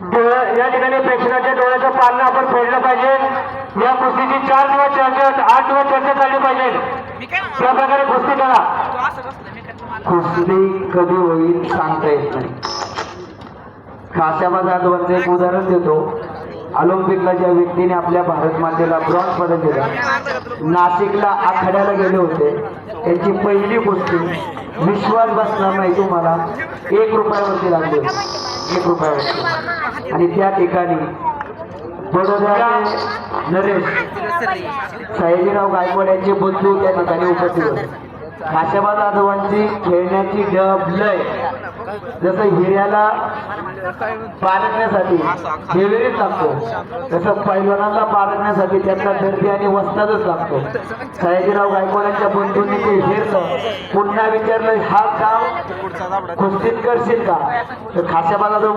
या ठिकाणी प्रेक्षकांच्या डोळ्याचं पालनं आपण फेडलं पाहिजे। या कुस्तीची 4 दिवस चर्चा 8 दिवस चर्चा चालली पाहिजे। त्या प्रकारे कुस्ती करा। कुस्ती कधी होईल सांगता येत नाही। खाशाबा जाधवांचं एक उदाहरण देतो। ऑलिम्पिकला ज्या व्यक्तीने आपल्या भारत मातेला ब्रॉन्झ पदक दिलं, नाशिकला आखाड्याला गेले होते, त्यांची पहिली कुस्ती विश्वास बसणार नाही तुम्हाला, 1 रुपयावरती लागली, 1 रुपयावरती। आणि त्या ठिकाणी बडोद्याचे नरेश सयाजीराव गायकवाड यांचे बंधू त्या ठिकाणी उपस्थित होते। खाशाबा जाधवांची खेळण्याची लय जसं हिऱ्याला पारखण्यासाठी हेवेरीच लागतो, तसं पैलवानाला पारखण्यासाठी त्यांना दर्दी आणि वस्तादच लागतो। सयाजीराव गायकवाडांच्या बंधूंनी ते हेरलं, पुन्हा विचारलं हा गाव कुस्तीत करशील का, तर खाशाबा जाधव